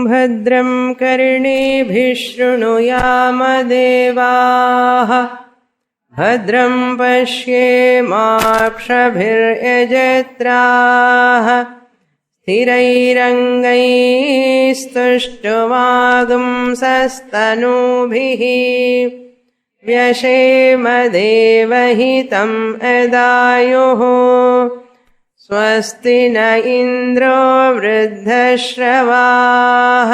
भद्रं कर्णेभिः शृणुयामदेवाः भद्रं पश्येमाक्षभिर्यजत्राः स्थिरैरङ्गैस्तुष्टुवागुंसस्तनूभिः व्यशेमदेवहितं यदायुः स्वस्ति न इन्द्रो वृद्धश्रवाः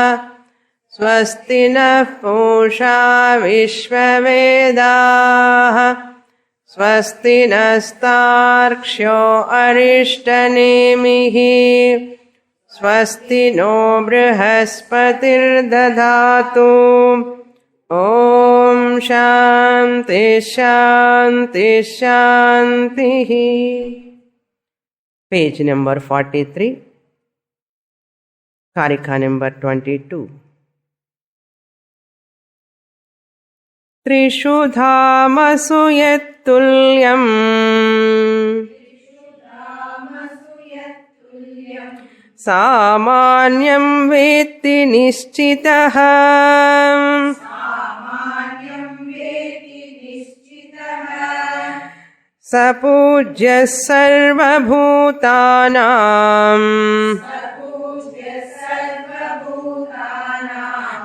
स्वस्ति नः पूषा विश्ववेदाः स्वस्ति नस्तार्क्ष्यो अरिष्टनेमिः स्वस्ति नो बृहस्पतिर्दधातु ॐ शान्ति शान्ति शान्तिः. Page number 43, Karika number 22. Trishu dhamasu yattulyam samanyam vetti nischitaha sapujya sarvabhutanam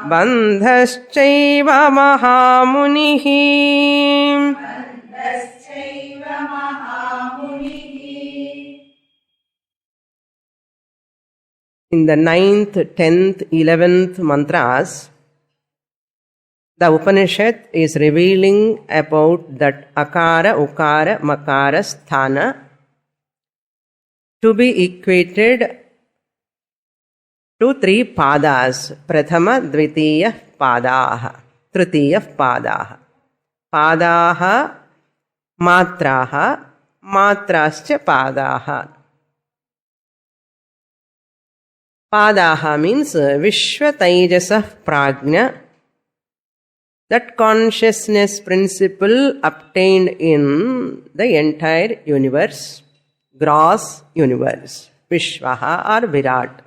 bandhaschaiva mahamunihi. In the 9th, 10th, 11th mantras, the Upanishad is revealing about that akara, ukara, makara, sthana to be equated to 3 padas. Prathama, dvitiya, padaha, tritiya, padaha. Padaha, matraha, matrascha padaha. Padaha means Vishwa Taijasa Prajna, that consciousness principle obtained in the entire universe, gross universe, Vishwaha or Virat.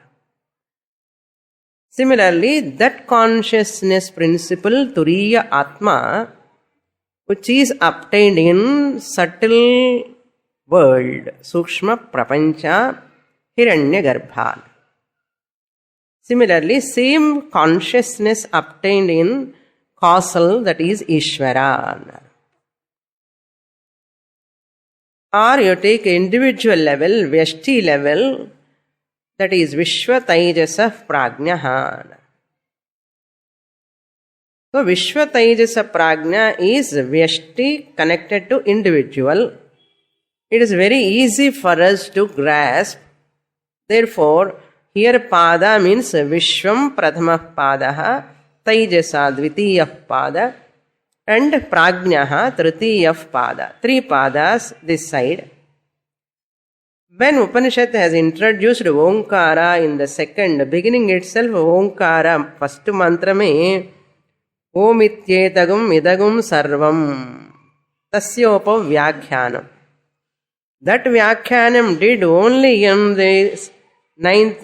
Similarly, that consciousness principle, Turiya Atma, which is obtained in subtle world, Sukshma Prapancha, Hiranya Garbha. Similarly, same consciousness obtained in causal, that is Ishvara. Or you take individual level, Vyashti level, that is Vishwa Taijasa Prajna. So Vishwa Taijasa Prajna is Vyashti connected to individual. It is very easy for us to grasp. Therefore, here Pada means Vishwam Prathama Padaha, Taijasa Dvitiya Pada, and Prajnaha Tritiya Pada. 3 padas this side. When Upanishad has introduced Omkara in the second, beginning itself Omkara, first mantra mein Om Ityetagum Idagum Sarvam Tasyopa Vyakhyanam. That Vyakhyanam did only in the 9th,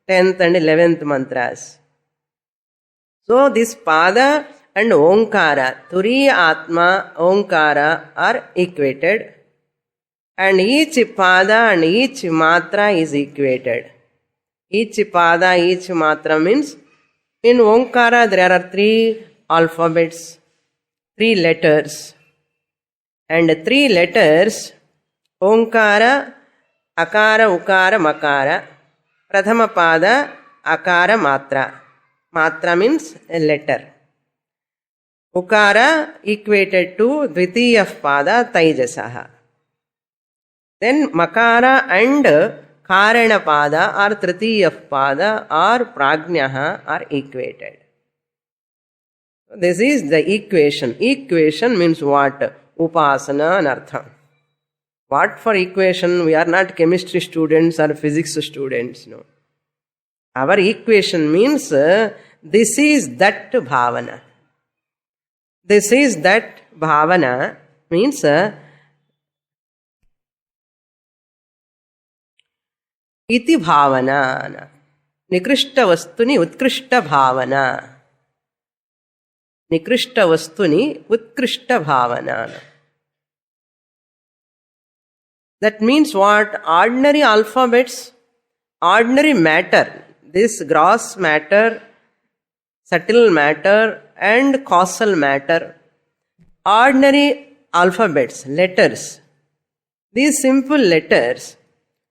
10th and 11th mantras. So this Pada and Omkara, Turiya Atma, Omkara are equated, and each Pada and each Matra is equated. Each Pada, each Matra means in Omkara there are 3 alphabets, 3 letters, and 3 letters Omkara, Akara, Ukara, Makara. Prathama Pada, Akara, Matra. Matra means a letter. Ukara equated to Dvitiya Pada, Taijasaha. Then Makara and Karana Pada or Tritiya Pada or Prajnaha are equated. This is the equation. Equation means what? Upasana and Artha. What for equation? We are not chemistry students or physics students. No. Our equation means this is that bhavana. This is that bhavana means iti bhavana. Nikrishta vastuni utkrishta bhavana. Nikrishta vastuni utkrishta bhavana. That means what? Ordinary alphabets, ordinary matter, this gross matter, subtle matter and causal matter, ordinary alphabets, letters. These simple letters,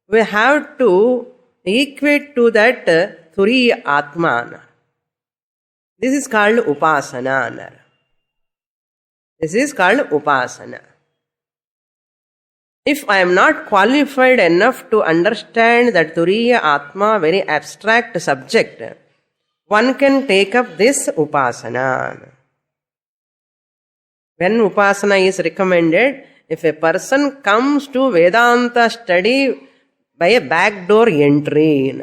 we have to equate to that Turiya Atmana. This is called Upasana. This is called Upasana. If I am not qualified enough to understand that Turiya Atma, very abstract subject, one can take up this Upasana. When Upasana is recommended, if a person comes to Vedanta study by a backdoor entry.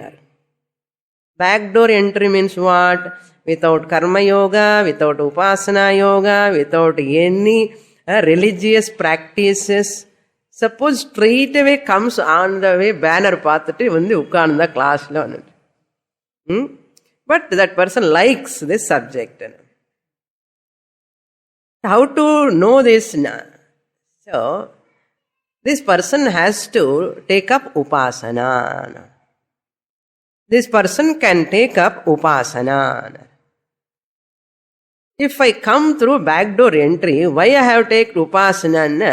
Backdoor entry means what? Without Karma Yoga, without Upasana Yoga, without any religious practices. Suppose straight away comes on the way banner pathati வந்து உட்கார்ந்த classல வந்துட்டு. But that person likes this subject. How to know this? So, this person has to take up Upasana. This person can take up Upasana. If I come through backdoor entry, why I have taken Upasana?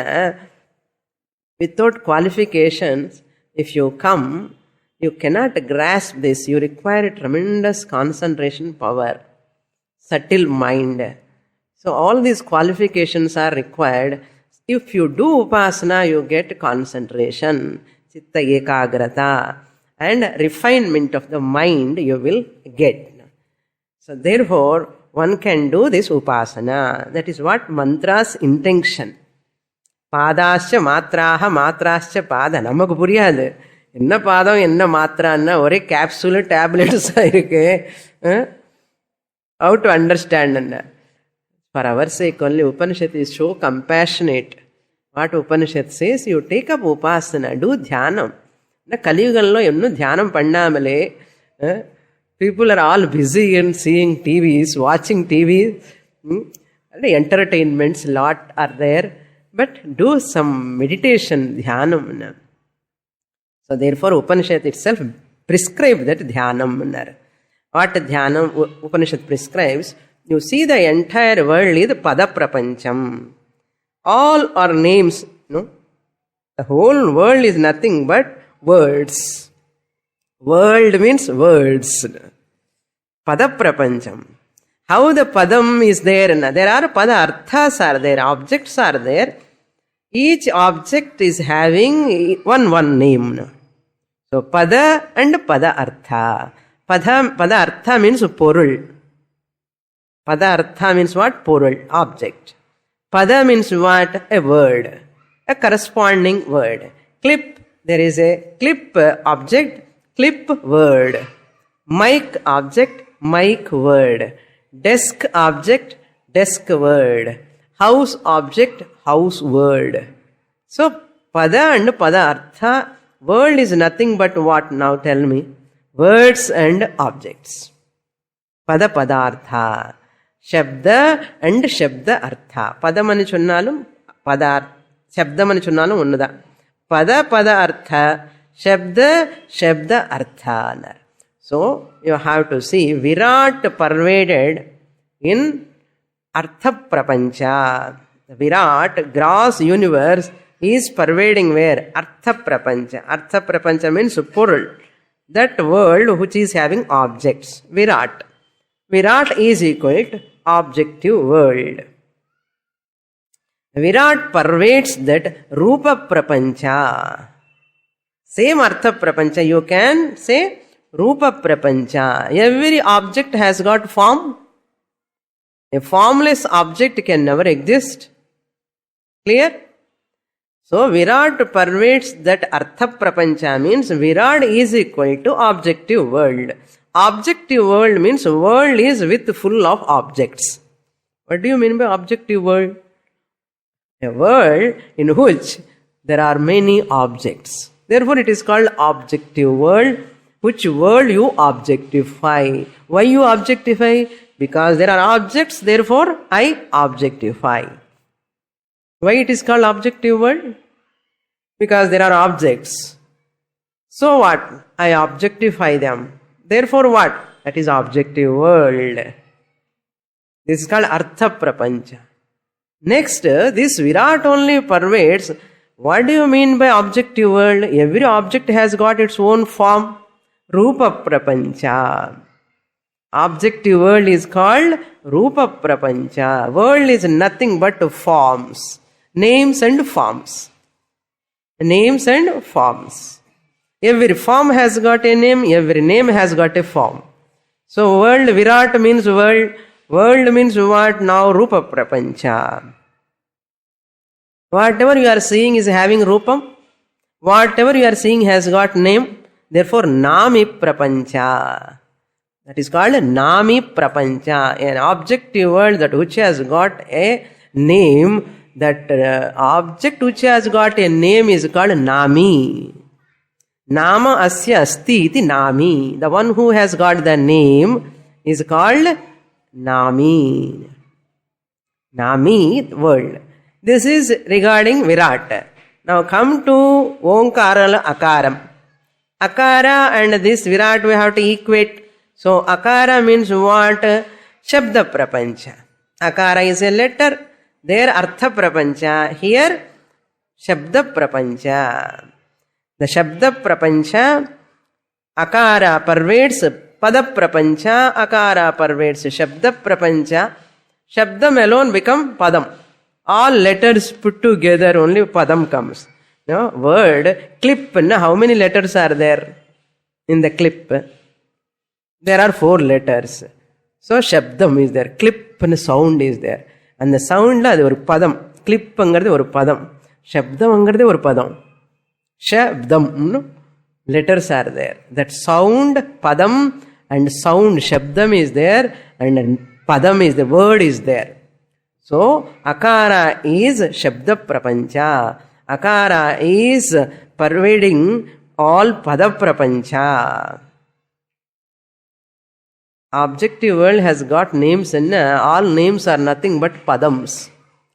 Without qualifications, if you come, you cannot grasp this. You require a tremendous concentration power, subtle mind. So all these qualifications are required. If you do Upasana, you get concentration, Chitta Ekagrata, and refinement of the mind you will get. So therefore, one can do this Upasana. That is what mantra's intention. Padascha matraha matrascha pada. நமக்கு புரியாது என்ன பாதம் என்ன மாத்திரான்னா ஒரே capsule tablets இருக்கு. How to understand? For our sake only, Upanishad is so compassionate. What Upanishad says, you take up Upasana, do Dhyanam. Kaliyugallo ennu Dhyanam pannamale. People are all busy in seeing TVs, watching TV. Entertainments, lot are there. But do some meditation, Dhyanam. So therefore Upanishad itself prescribes that Dhyanam. What Dhyanam Upanishad prescribes? You see the entire world is Pada Prapancham. All are names. No? The whole world is nothing but words. World means words. Pada Prapancham. How the Padam is there? There are Pada Arthas are there, objects are there. Each object is having one name. So Pada and Pada Artha. Pada Artha means Porul. Pada Artha means what? Porul, object. Pada means what? A word. A corresponding word. Clip, there is a clip object, clip word. Mic object, mic word. Desk object, desk word. House object, house word. So, Pada and Pada Artha, world is nothing but what? Now tell me. Words and objects. Pada Padartha. Shabda and Shabda Artha. Pada mani chonnalum, Pada Shabda mani chonnalum unnada. Pada Pada Artha, Shabda Shabda Artha. So, you have to see Virat pervaded in Artha Prapancha. The Virat, gross universe, is pervading where? Artha Prapancha. Artha Prapancha means plural. That world which is having objects. Virat. Virat is equal to objective world. Virat pervades that Rupa Prapancha. Same Artha Prapancha. You can say Rupa Prapancha. Every object has got form. A formless object can never exist. Clear? So, Virat pervades that Artha Prapancha means Virat is equal to objective world. Objective world means world is with full of objects. What do you mean by objective world? A world in which there are many objects. Therefore, it is called objective world. which world you objectify. Why you objectify? Because there are objects, therefore I objectify. Why it is called objective world? Because there are objects. So what? I objectify them. Therefore what? That is objective world. This is called Artha Prapancha. Next, this Virat only pervades. What do you mean by objective world? Every object has got its own form. Rupa Prapancha. Objective world is called Rupa Prapancha. World is nothing but forms. Names and forms. Names and forms. Every form has got a name, every name has got a form. So world, Virat means world. World means what? Now Rupa Prapancha. Whatever you are seeing is having Rupam. Whatever you are seeing has got name. Therefore Nami Prapancha. That is called Nami Prapancha. An objective world that which has got a name. That object which has got a name is called Nami. Nama asya asti iti Nami. The one who has got the name is called Nami. Nami, world. This is regarding Virat. Now come to Omkara Akaram. Akara and this Virat we have to equate. So Akara means what? Shabda Prapancha. Akara is a letter. There Artha Prapancha. Here Shabda Prapancha. The Shabda Prapancha, Akara pervades Pada Prapancha, Akara pervades Shabda Prapancha. Shabdam alone become Padam. All letters put together, only Padam comes. No, word, clip, no, how many letters are there in the clip? There are 4 letters. So Shabdam is there, clip and sound is there. And the sound la oru Padam. Clip angarde oru Padam. Shabdam angarde oru Padam. Shabdam, letters are there. That sound, Padam, and sound, Shabdam is there, and Padam is the word is there. So, Akara is Shabda Prapancha. Akara is pervading all Pada Prapancha. Objective world has got names and all names are nothing but Padams.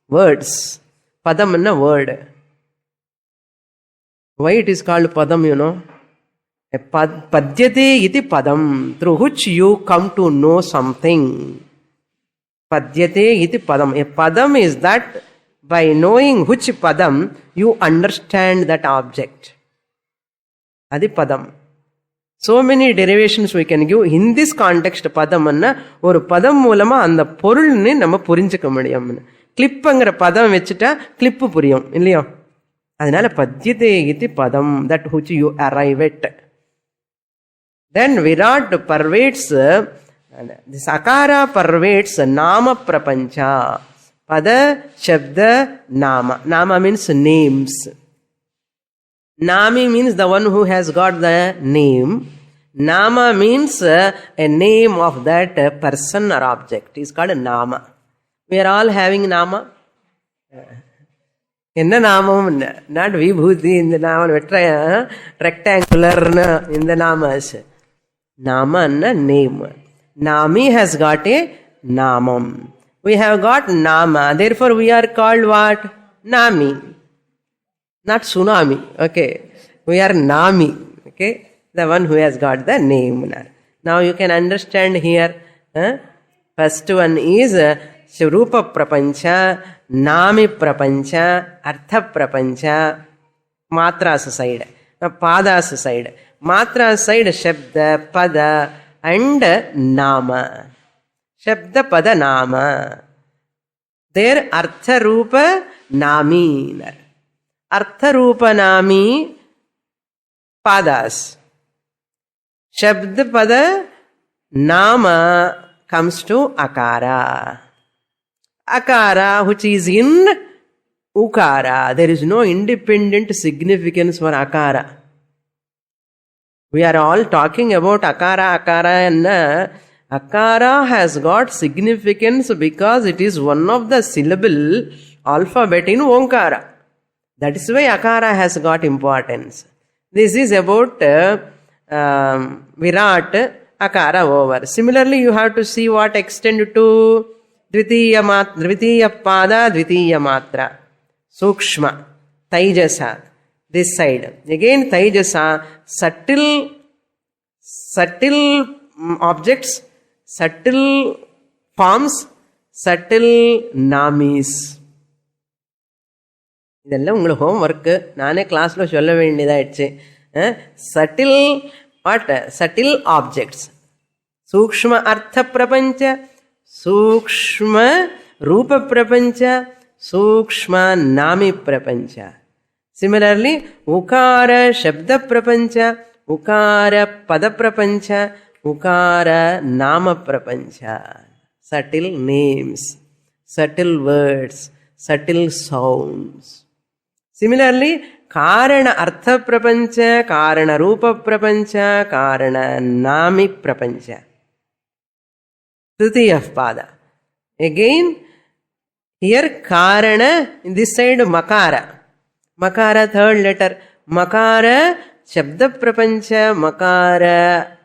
Words. Padam is a word. Why it is called Padam, you know? Padyate iti Padam, through which you come to know something. Padyate iti Padam. A Padam is that by knowing which Padam, you understand that object. Adi Padam. So many derivations we can give. In this context, Padam anna, oru Padam moolama and the porulne nama purinchika mudiyam. Clip angra Padam vechita, clip puriyam. Illaya? Adinala Padyate iti Padam, that which you arrive at. Then Virat pervades, this Akara pervades Nama Prapancha. Pada, Shabda, Nama. Nama means names. Nami means the one who has got the name. Nama means a name of that person or object. It is called Nama. We are all having Nama. Enna Namam, not Vibhuti in the Nama, rectangular in the Namas. Nama and name. Nami has got a Namam. We have got Nama. Therefore we are called what? Nami. Not Tsunami. Okay. We are Nami. Okay. The one who has got the name. Now you can understand here. First one is Rupa Prapancha, Nami Prapancha, Artha Prapancha, Matras side. Padas side. Matras side Shabda, Pada and Nama. Shabda, Pada, Nama. There Artha Rupa Nami. Artha Rupa Nami Padas. Shabda, Pada, Nama comes to Akara. Akara, which is in Ukara. There is no independent significance for Akara. We are all talking about Akara, and Akara has got significance because it is one of the syllable alphabet in Omkara. That is why Akara has got importance. This is about Virat, Akara over. Similarly, you have to see what extend to Dvitiya Pada, Dvitiya Matra. Sukshma, Taijasa, this side. Again, Taijasa, subtle objects, subtle forms, subtle namis. இதெல்லாம் உங்களுக்கு home work. நானே கிளாஸில் சொல்ல வேண்டியதாகிடுச்சு. Subtle objects, சூக்ஷ்ம அர்த்த பிரபஞ்ச, சூக்ஷ்ம ரூப பிரபஞ்ச, சூக்ஷ்ம நாமி பிரபஞ்ச. சிமிலர்லி உகார சப்த பிரபஞ்ச, உகார பத பிரபஞ்ச, உகார நாம பிரபஞ்ச. Subtle names, subtle words, subtle sounds. Similarly, Karana Artha Prapancha, Karana Rupa Prapancha, Karana Nami Prapancha. Tritiya Pada. Again, here Karana, in this side Makara. Makara, third letter. Makara, Shabda Prapancha, Makara,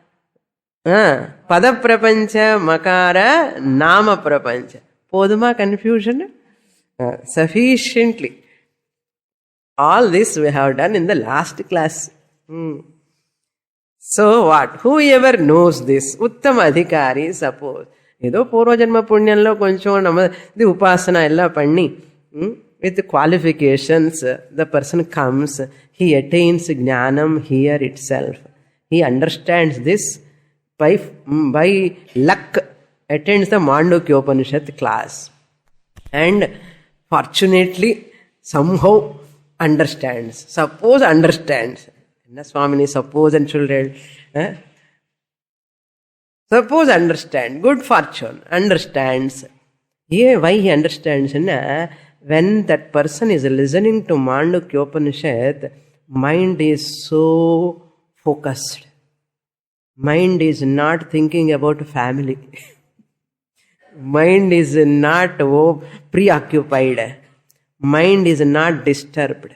Pada Prapancha, Makara, Nama Prapancha. Poduma confusion? Sufficiently. All this we have done in the last class. So what? Whoever knows this, Uttama Adhikari, suppose, Edo Purvajanma Punyanlo Koncho the Upasana ella panni, with qualifications, the person comes, he attains Jnanam here itself. He understands this by luck, attends the Mandukyopanishad class. And fortunately, somehow understands. Suppose understands. SWAMINI, suppose and children. Suppose understand. Good fortune. Understands. Here, why he understands? When that person is listening to Mandukyopanishad, mind is so focused. Mind is not thinking about family. Mind is not preoccupied. Mind is not disturbed.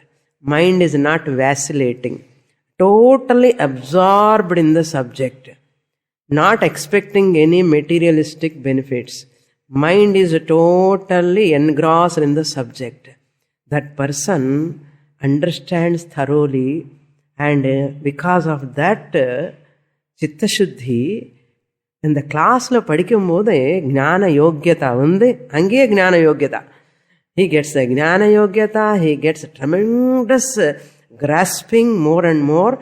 Mind is not vacillating. Totally absorbed in the subject. Not expecting any materialistic benefits. Mind is totally engrossed in the subject. That person understands thoroughly, and because of that Chitta Shuddhi, இந்த கிளாஸில் படிக்கும்போது ஞான யோக்கியதா அங்கேயே ஞான யோக்கியதா. He gets the ஞான யோக்கியதா, he gets tremendous grasping more and more,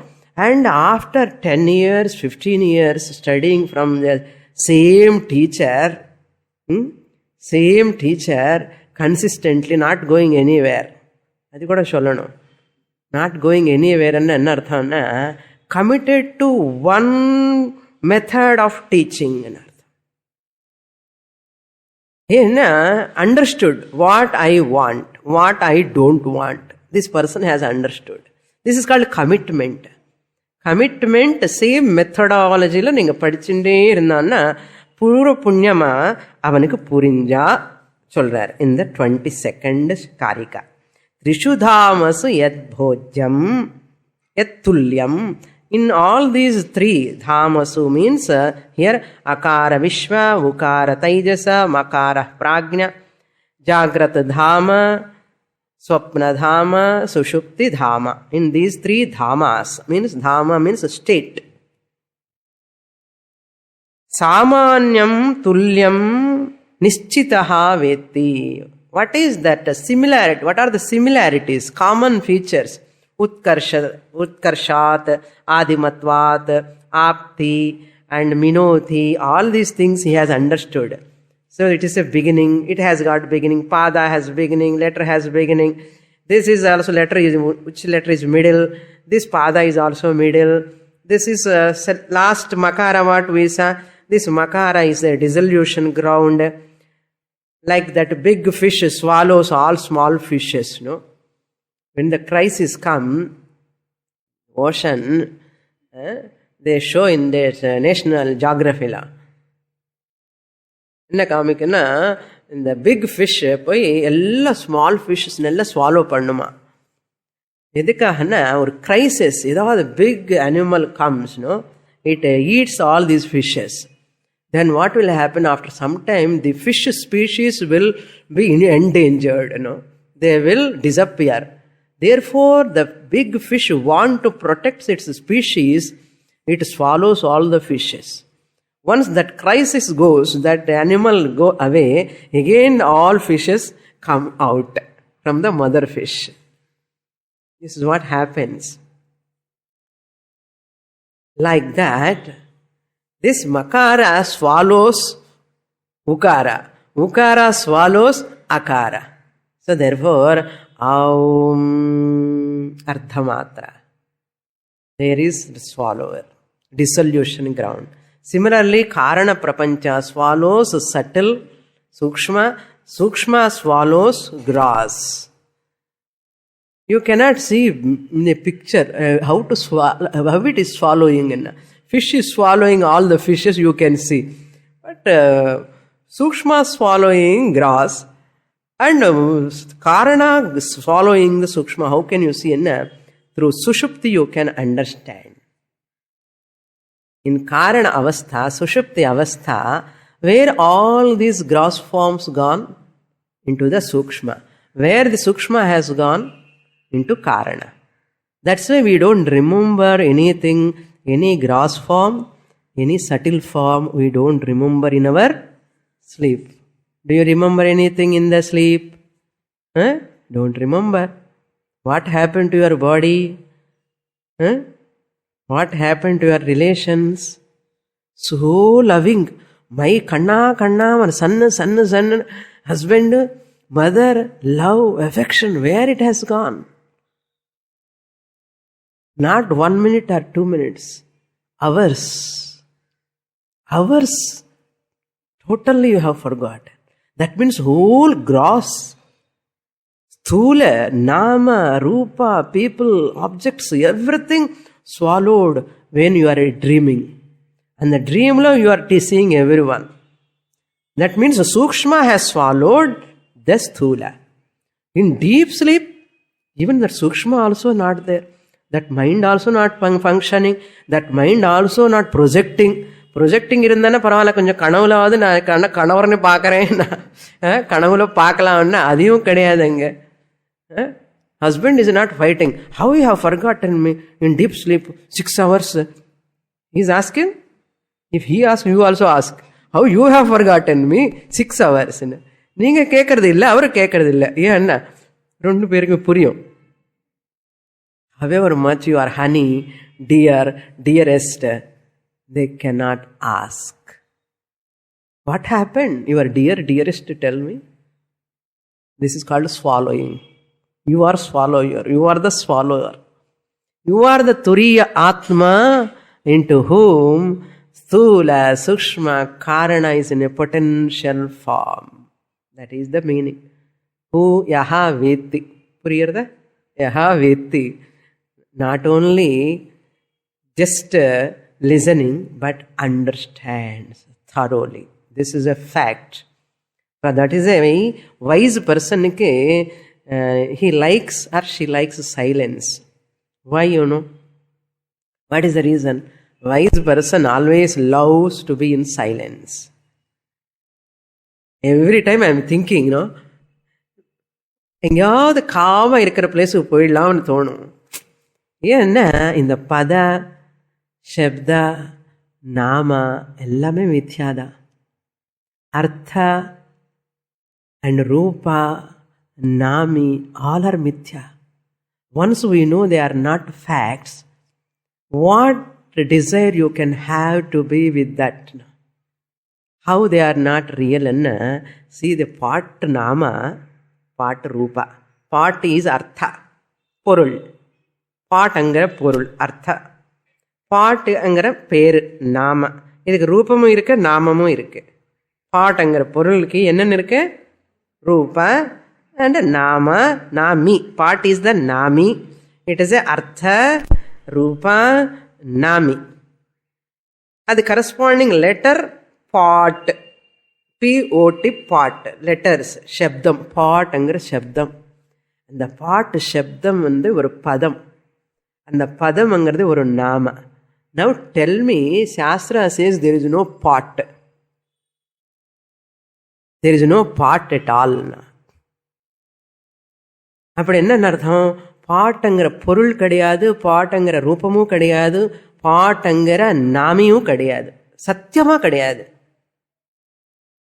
and after 10 years, 15 years studying from the same teacher, consistently not going anywhere. அது கூட சொல்லணும். Not going anywhere என்ன அர்த்தம்னா, committed to one method of teaching. Understood what I want, what I don't want. This person has understood. This is called commitment. Commitment, same methodology la neenga padichinde irundana pura punyama avanukku purinja solrar in the 22nd Karika. Trishudhamasu yad bhojyam yad tulyam. In all these three, dhamasu means here akara vishwa, ukara taijasa, makara prajna, jagrata dhama, swapna dhama, sushupti dhama. In these three dhamas, means dhama means state. Samanyam tulyam nischitaha veti. What is that similarity? What are the similarities, common features? Utkarshat, Adimatvat, Apti, and Minoti, all these things he has understood. So it is a beginning, it has got beginning, Pada has beginning, letter has beginning. This is also letter, which letter is middle, this Pada is also middle. This is last Makara what we saw, this Makara is a dissolution ground. Like that big fish swallows all small fishes, no? When the crisis come, ocean, they show in their National Geography law. என்ன காமிக்குன்னா, இந்த big fish போய் எல்லா small ஃபிஷ்ஸ் நல்லா swallow பண்ணுமா. எதுக்காகனா ஒரு crisis, ஏதாவது big animal comes, it eats all these fishes. Then what will happen after some time? The fish species will be endangered, they will disappear. Therefore, the big fish want to protect its species, it swallows all the fishes. Once that crisis goes, that animal go away, again all fishes come out from the mother fish. This is what happens. Like that, this makara swallows ukara. Ukara swallows akara. So therefore, aum ardhamatra. There is the swallower, dissolution ground. Similarly, karana prapancha swallows subtle, sukshma. Sukshma swallows gross. You cannot see in a picture how it is swallowing. Fish is swallowing all the fishes, you can see. But Sukshma swallowing grass and Karana swallowing the Sukshma. How can you see? Through Sushupti you can understand. In Karana Avastha, Sushupti Avastha, where all these gross forms gone? Into the Sukshma. Where the Sukshma has gone? Into Karana. That's why we don't remember anything, any gross form, any subtle form, we don't remember in our sleep. Do you remember anything in the sleep? Don't remember. What happened to your body? What happened to your relations? So loving. My kanna, son, husband, mother, love, affection, where it has gone? Not 1 minute or 2 minutes. Hours. Totally you have forgotten. That means whole gross, sthula, nama, rupa, people, objects, everything swallowed when you are dreaming. And the dream you are seeing everyone. That means the Sukshma has swallowed the sthula. In deep sleep, even that Sukshma also not there. That mind also not functioning. That mind also not projecting. Projecting irundana parvala konjam kanavulavathu na kanavarne paakaren kanavula paakalamna adiyum kedaiyadanga. Husband is not fighting. How you have forgotten me in deep sleep 6 hours? He is asking. If he asks, you also ask. How you have forgotten me 6 hours? நீங்க கேட்கறது இல்லை, அவரு கேட்கறது இல்லை. ஏன்னா 2 பேருக்கு புரியும். However much you are honey, dear, dearest, they cannot ask. What happened? Your dear, dearest, tell me. This is called swallowing. You are swallower. You are the swallower. You are the Turiya Atma into whom Sthula, Sukshma, Karana is in a potential form. That is the meaning. Who yaha veti. Puriyarda? Yaha veti. Not only just listening, but understands thoroughly. This is a fact. But that is a wise person. He likes or she likes silence. Why, What is the reason? Wise person always loves to be in silence. Every time I am thinking, எங்கேயாவது gamma இருக்கிற பிளேஸுக்கு போயிடலாம்னு தோணும். ஏன்னா இந்த பத சப்த நாம எல்லாமே மித்யாதான். அர்த்த and rupa, nami, all are mithya. Once we know they are not facts, what desire you can have to be with that? How they are not real? See the part nama, part rupa. Part is artha, porul. Part angara porul, artha. Part angara per nama. இதுக்கு ரூபமும் இருக்கு, நாமமும் இருக்கு. பாட்டுங்கிற பொருளுக்கு என்னென்ன இருக்கு? ரூபா and nama, nami. Part is the nami. It is a artha, rupa, nami. At the corresponding letter, pot. P-O-T, pot. Letters, shabdam. Pot angra shabdam. அந்த பாட்டு சப்தம் ஒரு பதம், அந்த பதம்ங்கிறது ஒரு நாம. Now tell me, Shastra says there is no pot. There is no pot at all. அப்படி என்ன அர்த்தம்? பாட்டுங்கிற பொருள் கிடையாது, பாட்டுங்கிற ரூபமும் கிடையாது, பாட்டுங்கிற நாமியும் கிடையாது, சத்தியமா கிடையாது.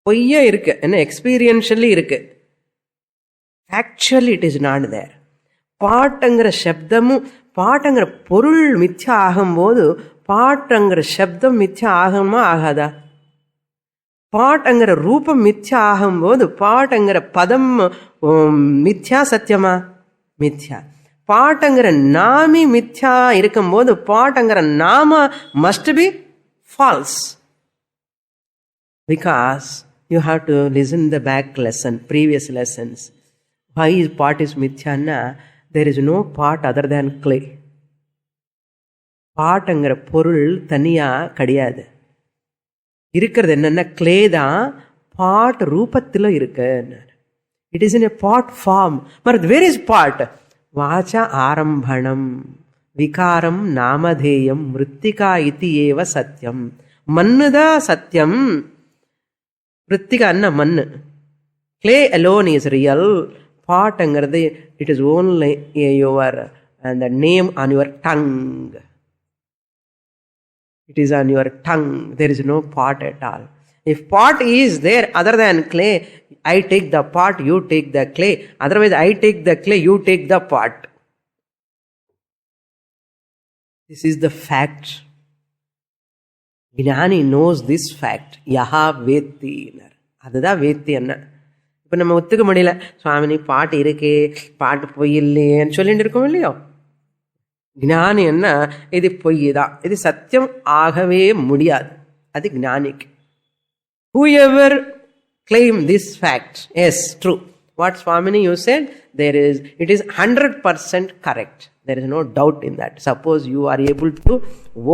பொய்யா இருக்கு, என்ன எக்ஸ்பீரியன்ஷியலி இருக்கு. Actually it is not there. பாட்டுங்கிற சப்தமும் பாட்டுங்கிற பொருள் மித்யா ஆகும்போது பாட்டுங்கிற சப்தம் மித்யா ஆகுமா ஆகாதா? பாட்டுங்கிற ரூபம் மித்யா ஆகும்போது பாட்டுங்கிற பதம் மித்யா சத்தியமா? மித்யா. பாட்டுங்கிற நாமி மித்யா இருக்கும்போது பாட்டுங்கிற நாம must be falls. Because you have to listen the back lesson, previous lessons. Why is pot is mithya na? There is no pot other than clay. பாட்டுங்கிற பொருள் தனியா கிடையாது. இருக்கிறது என்னன்னா clay தான், பாட் ரூபத்தில் இருக்கு. It is in a pot form. But where is pot? வாச்சா ஆரம்பணம் விகாரம் நாமதேயம் மிருத்திகா இதி ஏவ சத்தியம். மண்ணுதா சத்தியம். மிருத்திகா அன்ன மண்ணு. clay alone is real. பாட்டுங்கிறது it is only your and the name on your tongue. It is on your tongue. There is no pot at all. If pot is there other than clay, I take the pot, you take the clay. Otherwise I take the clay, you take the pot. This is the fact. Gnani knows this fact. Yaha vetti. அதுதான் வேத்தி என்ன. இப்போ நம்ம ஒத்துக்க முடியல, சுவாமினி பாட்டு இருக்கே, பாட்டு பொய் இல்லையேன்னு சொல்லிட்டு இருக்கோம் இல்லையோ. ஞானி என்ன, இது பொய் தான், இது சத்தியம் ஆகவே முடியாது. அது ஞானிக்கு. Whoever claim this fact, yes, true. What Swamini you said, it is 100% correct. There is no doubt in that. Suppose you are able to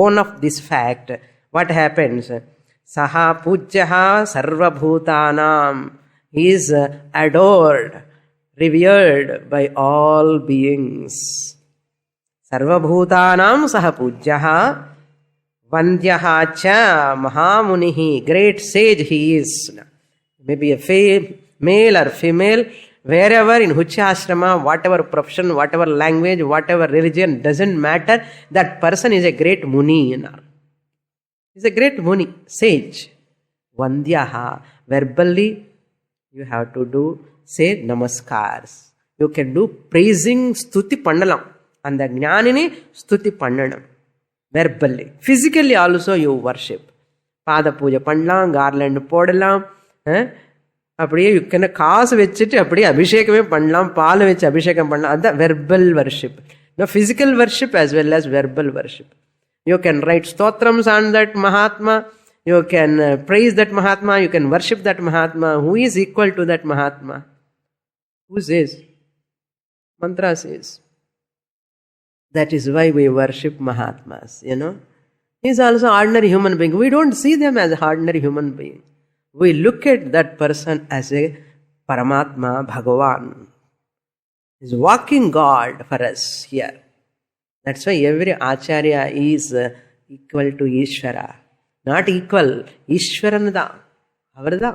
own of this fact, what happens? Saha pujyaha sarvabhutanam. He is adored, revered by all beings. Sarvabhutanam saha pujyaha vandyaha cha mahamunihi. Great sage he is. Maybe a male or female, wherever, in which ashrama, whatever profession, whatever language, whatever religion, doesn't matter. That person is a great muni. He's a great muni, sage. Vandyaha. Verbally, you have to say namaskars. You can do praising, stuti pannalam. And the gnanini stuti pannanam. Verbally. Physically also you worship. Pada puja pannalam, garland podalam. அப்படியே யுக்கன காசு வச்சுட்டு அப்படியே அபிஷேகமே பண்ணலாம், பால் வச்சு அபிஷேகம் பண்ணலாம். அதுதான் verbal worship. Physical worship as well as verbal worship. You can write stotrams on that Mahatma. You can praise that Mahatma. You can worship that Mahatma. Who is equal to that Mahatma? Who says? Mantra says. That is why we worship Mahatmas, He is also ordinary human being. We don't see them as ordinary human being. We look at that person as a Paramatma, Bhagavan. He is walking God for us here. That's why every Acharya is equal to Ishvara. Not equal, Ishvaranada. Avarada.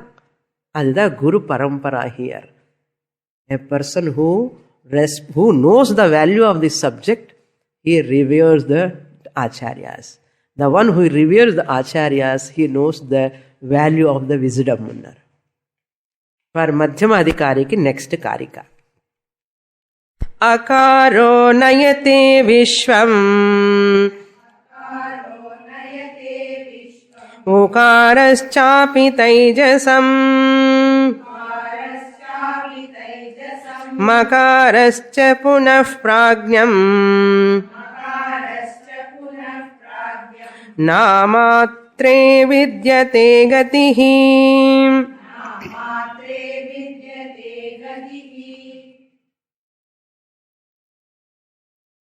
Adda Guru Parampara here. A person who knows the value of this subject, he reveres the Acharyas. The one who reveres the Acharyas, he knows the value of the wisdom. For Madhyama Adhikari ki next Karika. Akaro nayate vishvam Ukaraschapi taijasam Makarascha punah prajnam Namatre vidyate gatihi.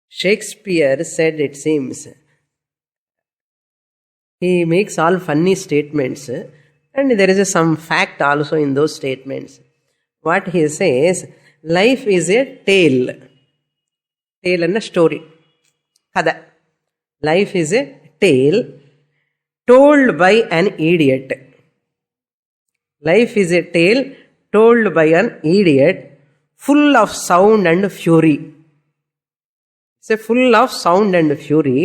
Shakespeare said, it seems, he makes all funny statements and there is some fact also in those statements. What he says, life is a tale. Tale and a story. Kada. Life is a tale told by an idiot. Life is a tale told by an idiot, full of sound and fury. It's a full of sound and fury,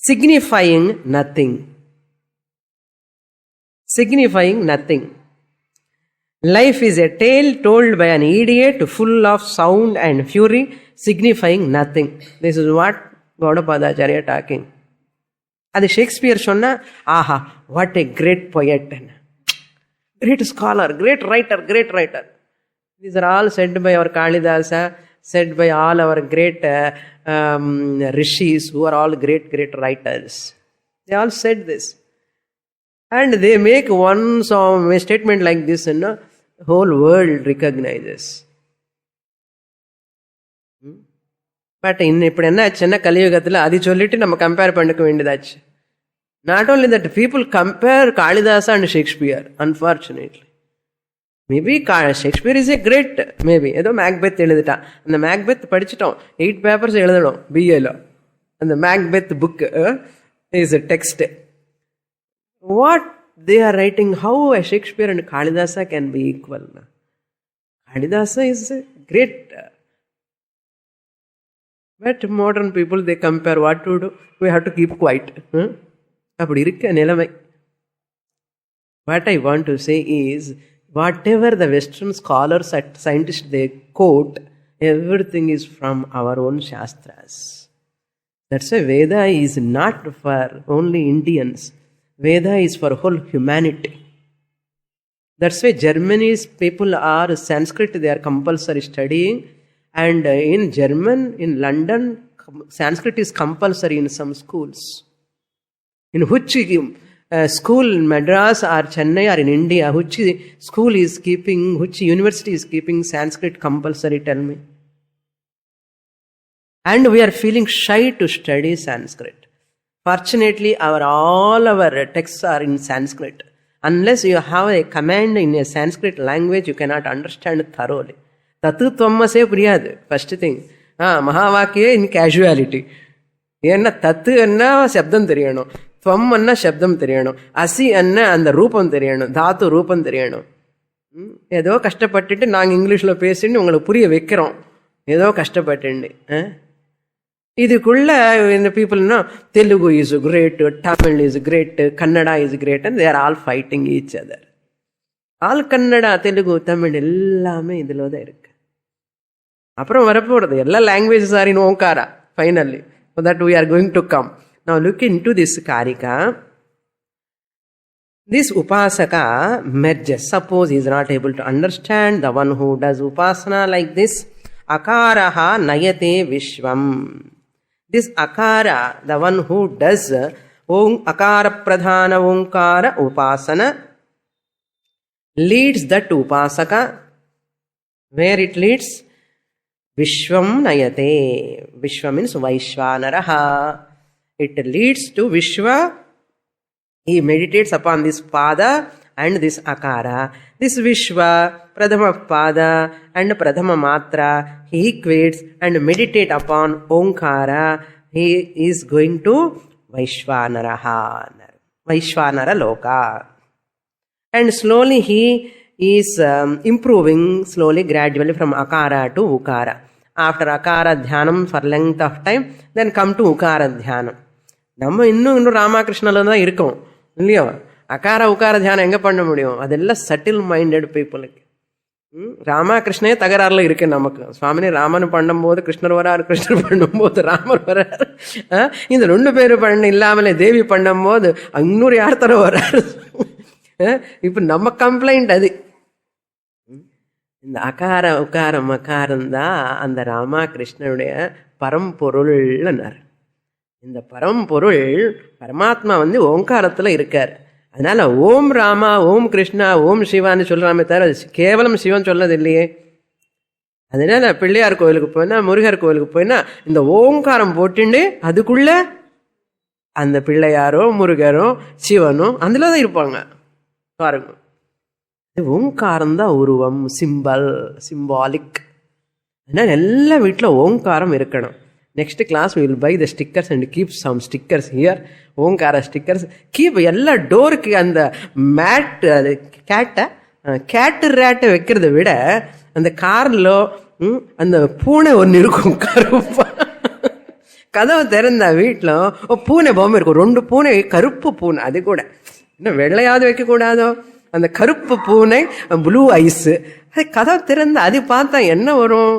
signifying nothing. Signifying nothing. Life is a tale told by an idiot, full of sound and fury, signifying nothing. This is what Gaudapadacharya talking. அது Shakespeare சொன்னா, ஆஹா, what a great poet, great scholar, great writer. These are all said by our Kalidasa, said by all our great rishis who are all great writers. They all said this. And they make one statement like this and the whole world recognizes. But இப்படி என்ன ஆச்சுன்னா கலியுகத்தில் அது சொல்லிட்டு நம்ம compare பண்ணிக்க வேண்டியதாச்சு. Not only that, people compare Kalidasa and Shakespeare, unfortunately. Maybe Shakespeare is a great, maybe. ஏதோ Macbeth எழுதிட்டான். அந்த மேக்பெத் படிச்சுட்டோம், 8 பேப்பர்ஸ் எழுதணும் பிஏல. அந்த Macbeth book is a text. What they are writing, how a Shakespeare and Kalidasa can be equal? Kalidasa is a great, but modern people, they compare. What to do? We have to keep quiet. அப்படி இருக்க நிலைமை. What I want to say is, whatever the Western scholars and scientists they quote, everything is from our own Shastras. That's why Veda is not for only Indians. Veda is for whole humanity. That's why Germany's people are Sanskrit, they are compulsory studying. And in German, in London, Sanskrit is compulsory in some schools. In which school in Madras or Chennai or in India, which school is keeping, which university is keeping Sanskrit compulsory, tell me? And we are feeling shy to study Sanskrit. Fortunately, all our texts are in Sanskrit. Unless you have a command in a Sanskrit language, you cannot understand thoroughly. தத்து தொம்மசே புரியாது. First thing. மகாவாக்கிய in casualty. ஏன்னா தத்து என்ன சப்தம் தெரியணும், துவம் என்ன சப்தம் தெரியணும், அசி என்ன அந்த ரூபம் தெரியணும், தாத்து ரூபம் தெரியணும். ஏதோ கஷ்டப்பட்டுட்டு நாங்கள் இங்கிலீஷில் பேசிட்டு உங்களுக்கு புரிய வைக்கிறோம், ஏதோ கஷ்டப்பட்டு. இதுக்குள்ள இந்த பீப்புள்னா Telugu is great, Tamil is great, Kannada is great, and they're all fighting each other. All Kannada, Telugu, Tamil எல்லாமே இதில் தான் இருக்கு. அப்புறம் வரப்போறது எல்லா languages are in Omkara finally. So that we are going to come. Now look into this Karika. This Upasaka merges. Suppose he is not able to understand, the one who does Upasana like this, Akaraha Nayate Vishwam. This Akara, the one who does Akara Pradhana Onkara Upasana, leads that Upasaka. Where it leads? Vishwam Nayate. Vishwa means Vaishvanaraha. It leads to Vishwa. He meditates upon this Pada and this Akara. This Vishwa, Pradhama Pada and Pradhama Matra, he equates and meditate upon Onkara. He is going to Vaishvanaraha, Vaishvanara Loka. And slowly he is improving slowly, gradually from Akara to Ukara. After Akara Dhyanam for length of time, then come to Ukara Dhyanam. நம்ம இன்னும் ராமகிருஷ்ணல தான் இருக்கோம் இல்லையோ. அகார உக்கார தியானம் எங்கே பண்ண முடியும்? அதெல்லாம் சட்டில் மைண்டட் பீப்புளுக்கு. ராமகிருஷ்ணே தகராறுல இருக்கு நமக்கு. சுவாமினி ராமன் பண்ணும்போது கிருஷ்ணர் வராரு, கிருஷ்ணர் பண்ணும்போது ராமர் வராரு. இந்த 2 பேரும் பண்ண இல்லாமலே தேவி பண்ணும்போது இன்னொரு யார் தர வராரு. இப்ப நம்ம கம்ப்ளைண்ட் அது. இந்த அகார உக்கார மகாரம் தான் அந்த ராமகிருஷ்ணனுடைய பரம்பொருள்னார். இந்த பரம்பொருள் பரமாத்மா ஓங்காரத்துல இருக்கார். அதனால ஓம் ராமா, ஓம் கிருஷ்ணா, ஓம் சிவான்னு சொல்றாமே தவிர கேவலம் சிவன் சொல்லது இல்லையே. அதனால பிள்ளையார் கோயிலுக்கு போயினா, முருகர் கோயிலுக்கு போயினா இந்த ஓங்காரம் போட்டுண்டு அதுக்குள்ள அந்த பிள்ளையாரோ முருகரோ சிவனோ அதுலதான் இருப்பாங்க பாருங்க. ஓங்காரம் தான் உருவம், சிம்பாலிக். அதனால் எல்லா வீட்டில் ஓங்காரம் இருக்கணும். Next class will buy the stickers and keep some stickers here. ஓங்கார ஸ்டிக்கர்ஸ் கீப் எல்லா டோருக்கு. அந்த மேட்டு, அது கேட்டு ரேட்டை வைக்கிறத விட அந்த காரில் அந்த பூனை ஒன்று இருக்கும் கருப்பா. கதவை திறந்தா வீட்டில் பூனை பொம்மை இருக்கும், 2 பூனை, கருப்பு பூனை. அது கூட இன்னும் வெள்ளையாவது வைக்கக்கூடாதோ, அந்த கருப்பு பூனை, ப்ளூ ஐஸு. அது கதவை திறந்தா அது பார்த்தா என்ன வரும்?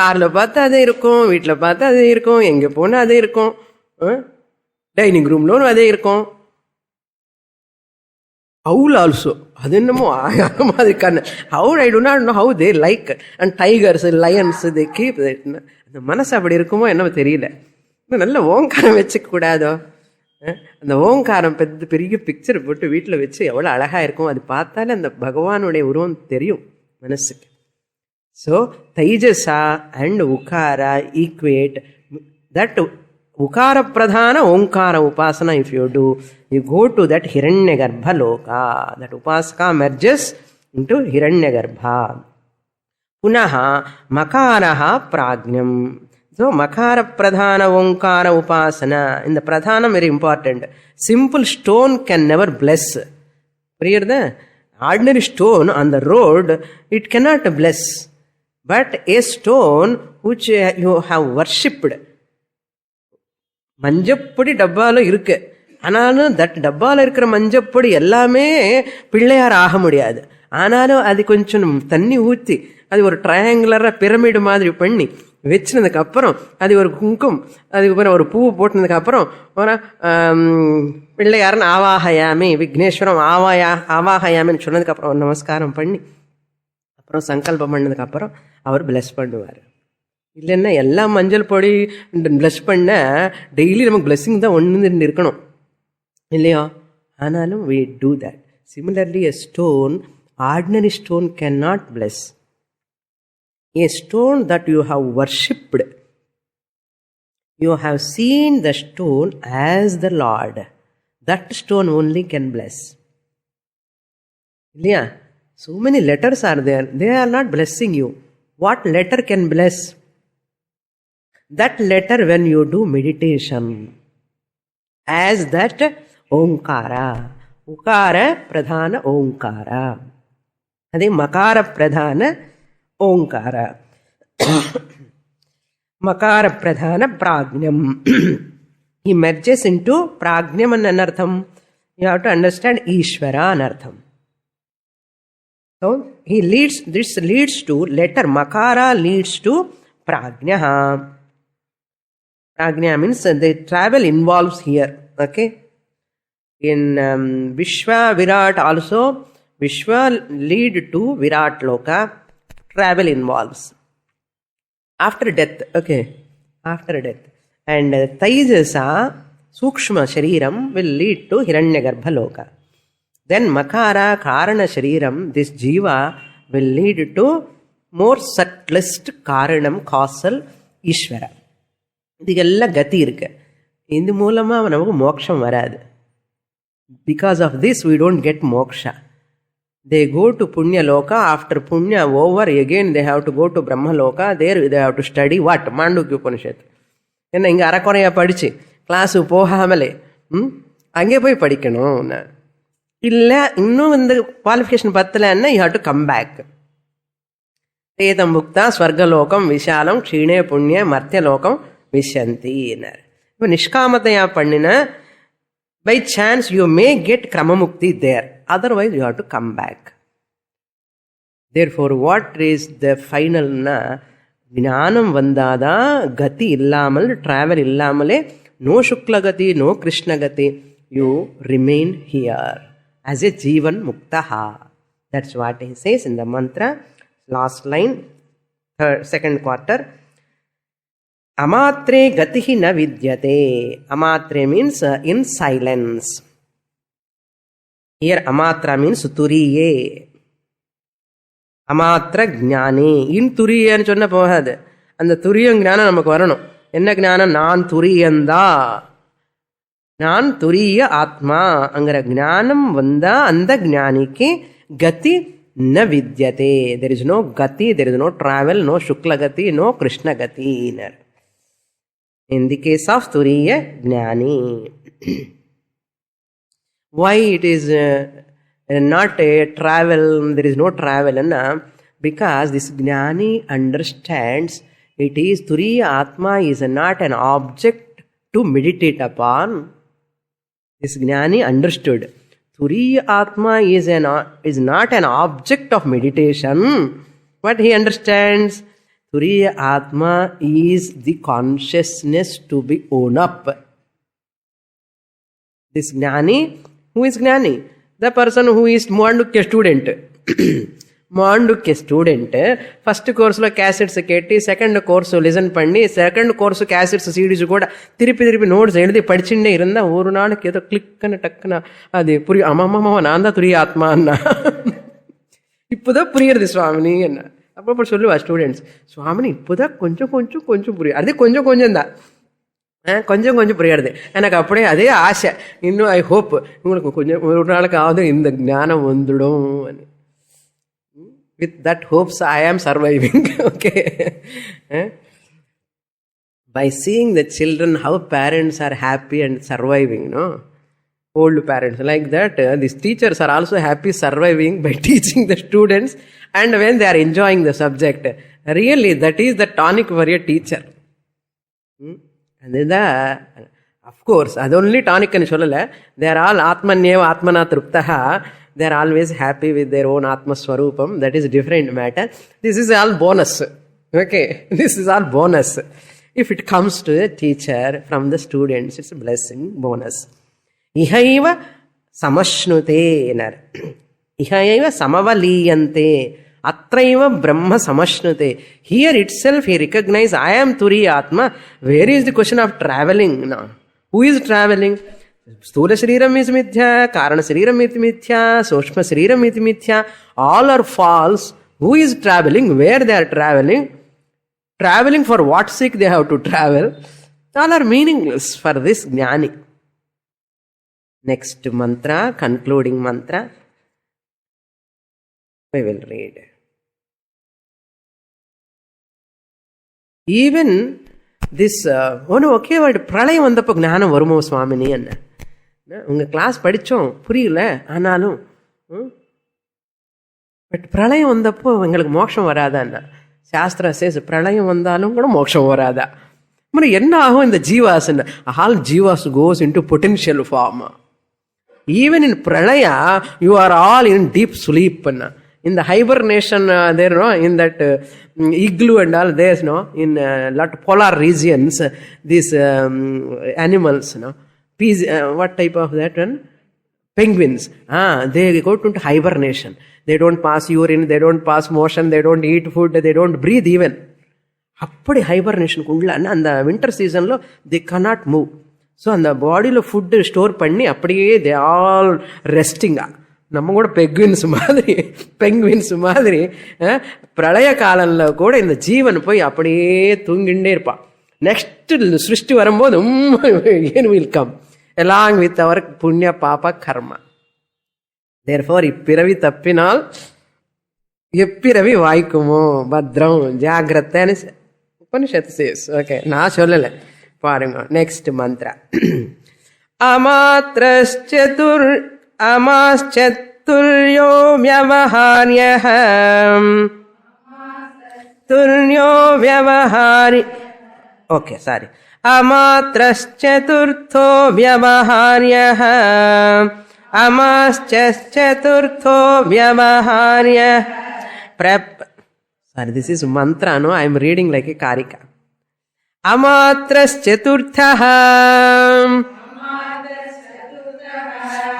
காரில் பார்த்தா அதே இருக்கும், வீட்டில் பார்த்தா அதே இருக்கும், எங்கே போனால் அதே இருக்கும், டைனிங் ரூம்லும் அதே இருக்கும். Owl also. அது என்னமோ மாதிரி கண்ணு. How I do not know how they like it. And tigers, lions, they keep it. அந்த மனசு அப்படி இருக்குமோ என்னமோ தெரியல. நல்ல ஓங்காரம் வச்சுக்க கூடாதோ? அந்த ஓங்காரம் பெரிய பிக்சர் போட்டு வீட்டில் வச்சு எவ்வளோ அழகாக இருக்கும். அது பார்த்தாலே அந்த பகவானுடைய உருவம் தெரியும் மனசுக்கு. ஸோ தைஜசா அண்ட் உக்காரா equate that. Ukara pradhana onkara upasana, if you do, you go to that Hiranyagarbha loka. That upasaka merges into Hiranyagarbha. Punaha makaraha prajnam. So makara pradhana onkara upasana. In the pradhana, very important. Simple stone can never bless. Clear that? Ordinary stone on the road, it cannot bless. But a stone which you have worshipped. மஞ்சப்பொடி டப்பாவில் இருக்கு, ஆனாலும் that டப்பாவில் இருக்கிற மஞ்சப்பொடி எல்லாமே பிள்ளையார் ஆக முடியாது. ஆனாலும் அது கொஞ்சம் தண்ணி ஊற்றி அது ஒரு ட்ரையாங்குலராக பிரமிடு மாதிரி பண்ணி வச்சினதுக்கப்புறம் அது ஒரு குங்கும், அதுக்கப்புறம் ஒரு பூ போட்டினதுக்கப்புறம் ஒரு பிள்ளையாரன் ஆவாகயாமி, விக்னேஸ்வரம் ஆவாகயாமின்னு சொன்னதுக்கப்புறம் நமஸ்காரம் பண்ணி அப்புறம் சங்கல்பம் பண்ணதுக்கப்புறம் அவர் பிளஸ் பண்ணுவார். இல்லைன்னா எல்லாம் மஞ்சள் பொடி பிளஸ் பண்ண டெய்லி நமக்கு பிளஸ்ஸிங் தான் ஒன்று இருக்கணும் இல்லையா? ஆனாலும் we do that. Similarly, a stone, ordinary stone cannot bless. A stone that you have worshipped, you have seen the stone as the Lord, that stone only can bless. இல்லையா? So many letters are there, they are not blessing you. What letter can bless? That letter when you do meditation as that onkara. Ukara pradhana onkara. Adi makara pradhana onkara. Makara pradhana prajnam. He merges into prajnam and anartham. You have to understand Ishvara anartham. So he leads, this leads to letter makara leads to prajnaha. Prajna means the travel involves here. Okay. In Vishwa Virat also, Vishwa lead to Virat Loka. Travel involves. After death. Okay. After death. And Taijasa, Sukshma Shariram will lead to Hiranyagarbha Loka. Then Makara, Karana Shariram, this Jiva will lead to more subtlest Karanam, causal, Ishvara. இதுக்கெல்லாம் கத்தி இருக்கு. இந்த மூலமாக நமக்கு மோட்சம் வராது. Because of this we don't get moksha. They go to Punya Loka. After Punya over, again they have to go to Brahma Loka. There they have to study what? Mandukyopanishad. என்ன இங்கே அரைக்குறையாக படித்து கிளாஸுக்கு போகாமலே அங்கே போய் படிக்கணும். இல்லை இன்னும் இந்த குவாலிஃபிகேஷன் பத்தலைன்னா you have to come back. ஏதம் புக்தா ஸ்வர்கலோகம் விஷாலம் க்ஷீணே புண்ணிய மர்த்தியலோகம் விஷந்தினர். இப்போ நிஷ்காமத்தையா பண்ணின by chance you may get கிரமமுக்தி there, otherwise you have to come back. Therefore what is the ஃபைனல்னா, ஞானம் வந்தாதான் கதி இல்லாமல், ட்ராவல் இல்லாமலே, நோ சுக்லகதி நோ கிருஷ்ணகதி, you remain here as a jivan muktaha. That's what he says in the mantra, last line, second quarter. Amatre gatihi na vidyate. Amatre means in silence. Here amatra means turiye. Amatra gnane. In turiye nu sonna pohadu. And the turiya gnana namakku varanum. Enna gnana? Naan turiyanda. நான் துரிய ஆத்மா அங்கிற ஞானம் வந்தா அந்த ஞானிக்கு கதி na vidyate. There is no gati, there is no travel, no shukla gati, no krishna gati. In the case of turiya jnani. Why it is not a travel, there is no travel? Because this jnani understands it is turiya atma is not an object to meditate upon. This jnani understood. Turiya atma is not an object of meditation. What he understands? Turiya atma is the consciousness to be owned up. This jnani, who is jnani? The person who is Mandukya student. Mandukya student, first course lo cassettes ketti, second course listen panni, second course cassettes CDs kuda tiripi notes eludi padichinde irunda oru naalukku edo click ana takkana adu puri amamama naanda turiya atma anna ippoda puriyirudhu swamini enna appo solluva students swamini ippoda konjam puriyadu adu konjam da கொஞ்சம் புரியாது எனக்கு அப்படியே அதே ஆசை இன்னும் I hope உங்களுக்கு கொஞ்சம் ஒரு நாளுக்காவது இந்த ஞானம் வந்துடும். With that hopes I am surviving. Okay. By seeing the children, how parents are happy and surviving, no? Old parents like that, these teachers are also happy surviving by teaching the students, and when they are enjoying the subject, really that is the tonic for a teacher. And then of course, that's only tonic and sholala. They are all atmanyeva atmana truptaha. They are always happy with their own atma swarupam. That is a different matter. This is all bonus. Okay, this is all bonus. If it comes to the teacher from the students, it's a blessing, bonus. Ihaiva samashnute. Ihaiva samavaliyante. Atraiva brahma samashnute. Here itself he recognizes I am turiya atma. Where is the question of traveling now? Who is traveling? Sthula shariram is mithya, karana shariram is mithya, sushma shariram is mithya. All are false. Who is traveling? Where they are traveling? Traveling for what sake they have to travel? All are meaningless for this jnani. Next mantra, concluding mantra, we will read. Even this, okay, பிரளயம் வந்தப்போ ஞானம் வருமோ சுவாமினி என்ன? உங்க class படித்தோம் புரியல, ஆனாலும் but பிரளயம் வந்தப்போ எங்களுக்கு மோட்சம் வராதான்னா? சாஸ்திரம் சேஸ் பிரளயம் வந்தாலும் கூட மோட்சம் வராதா? என்ன ஆகும் இந்த ஜீவாஸ்? All jivas goes into potential form. Even in pralaya, you are all in deep sleep. In the hibernation, there, no, in that igloo and all, there's no, in lot polar regions, these animals, no, what type of that one? Penguins. They go into hibernation. They don't pass urine, they don't pass motion, they don't eat food, they don't breathe even. Appadi hibernation kulla, and the winter season lo, they cannot move. So on the body lo food store panni, appadiye they all resting. நம்ம கூட பெங்குவின்ஸ் மாதிரி பிரளய காலம்ல கூட இந்த ஜீவன் போய் அப்படியே தூங்கிண்டே இருப்பான். Next சிருஷ்டி வரும்போது will come along with our punya papa karma. Therefore இப்பிறவி தப்பினால் எப்பிறவி வாய்க்குமோ பத்ரம் ஜாகிரத்தன்னு உபனிஷத் சேஸ். ஓகே, நான் சொல்லல, பாருங்க. Next mantra. அமாஸ்சத்துர்யோ வ்யவஹார்யஹ துர்யோ வ்யவஹாரி. Okay, sorry. அமாத்ரஸ்சதுர்த்தோ வ்யவஹார்யஹ அமாஸ்சதுர்த்தோ வ்யவஹார்யஹ. Sorry, this is mantra, no? I am reading like a Karika. Amatraschaturthah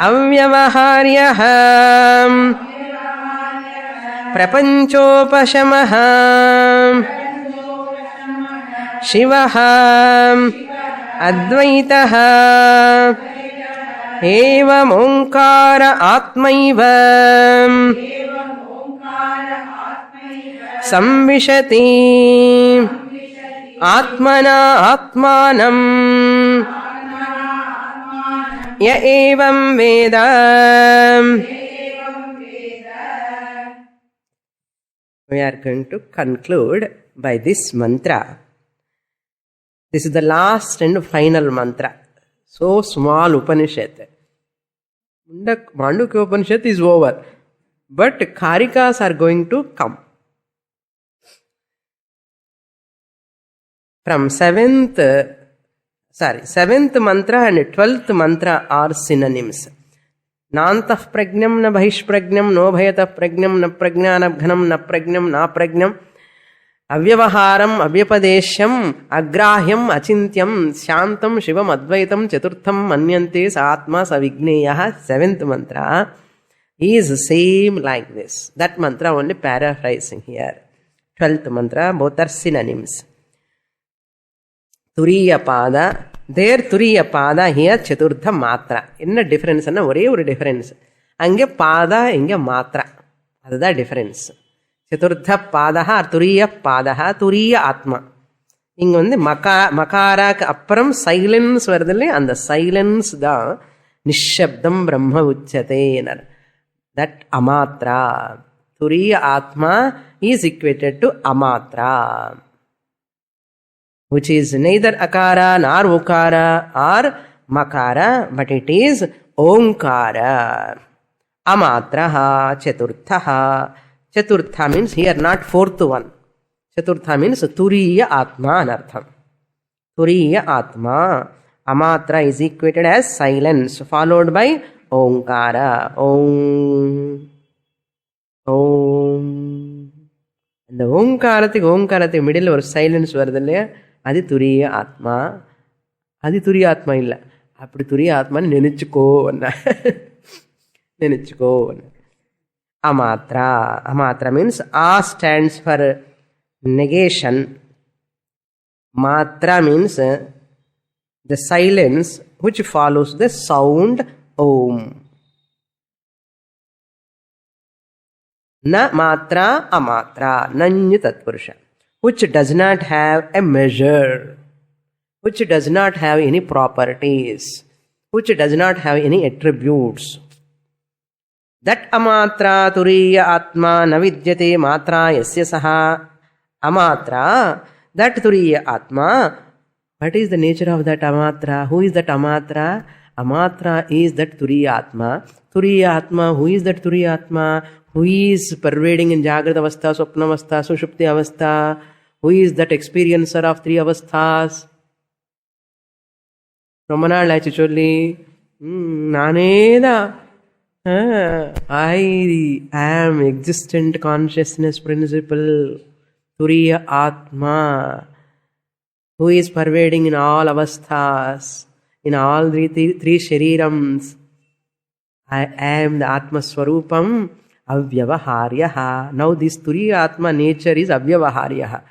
avyavaharyah prapanchopashamah shivah advaitah evam onkara atmaiva संविशति आत्मना आत्मानं य एवं वेद we are going to conclude by this mantra. This is the last and final mantra. So small Upanishad. Mandukyopanishad is over. But Karikas are going to come. From 7th mantra and 12th mantra are synonyms. Nantah pragnam na bahish pragnam no bhayatah pragnam na pragnanabghanam na pragnam na pragnam avyavaharam avyapadeshyam agrahyam achintyam shantam shivam advaitam chaturtham manyante sa atma savigneyah. 7th mantra is same like this. That mantra only paraphrasing here. 12th mantra, both are synonyms. Turiya pada, there Turiya pada, here Chaturtha matra. Inna difference anna ore oru difference. Ange pada, inge matra. That's the difference. Chaturtha padaha or Turiya padaha, Turiya atma. Inge வந்து மகாராக்கு அப்புறம் silence வருது, அந்த silence தான் நிஷப்தம் பிரம்ம உச்சதேனர். That amatra. Turiya atma is equated to amatra, which is neither akara nor ukara or makara, but it is omkara. Amatraha chaturthaha. Chaturtha means here not fourth one. Chaturtha means Turiya atma anartham. Turiya atma. Amatra is equated as silence, followed by omkara. Om. Om. And the omkarathik middle or silence varudalaya. Adi Turiya atma. Adi Turiya atma illa. Apdi Turiya atma nenichuko. Nenichuko. Amatra. Amatra means A stands for negation. Matra means the silence which follows the sound Om. Na matra amatra. Nanya tatpurusha. Which does not have a measure, which does not have any properties, which does not have any attributes. That amatra Turiya atma navidyate matra yasya saha. Amatra, that Turiya atma. What is the nature of that amatra? Who is that amatra? Amatra is that Turiya atma. Turiya atma, who is that Turiya atma? Who is pervading in Jagrata avastha, Swapna avastha, Sushupti avastha? Who is that experiencer of three avasthas? Ramana Lachicholi. Naneda. I am existent consciousness principle. Turiya atma. Who is pervading in all avasthas, in all three sharirams. I am the Atma Swarupam, avyavaharyaha. Now this Turiya Atma nature is avyavaharyaha.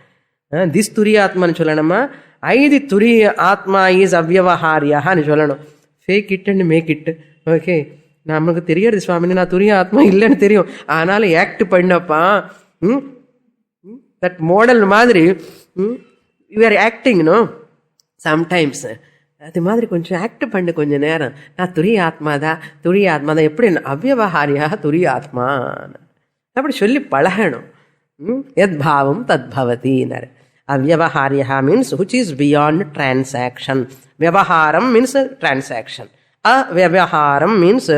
This Turiya Atma ni cholanama. I the Turiya Atma is avyavaharyaha ni cholano. Fake it and make it. Okay. நமக்கு தெரியாது சுவாமினி நான் துரிய ஆத்மா இல்லைன்னு தெரியும், ஆனாலும் act பண்ணப்பா. That model மாதிரி you are acting know sometimes. அது மாதிரி கொஞ்சம் ஆக்ட் பண்ணு கொஞ்ச நேரம். நான் துரிய ஆத்மாதான், துரிய ஆத்மாதான். எப்படி அவ்யவஹாரியாக துரிய ஆத்மா அப்படி சொல்லி பழகணும். எத் பாவம் தத் பவதினர். அவ்யவஹாரியா means which is beyond transaction. வியவஹாரம் மீன்ஸ் டிரான்சாக்ஷன். அவ்யவஹாரம் மீன்ஸ்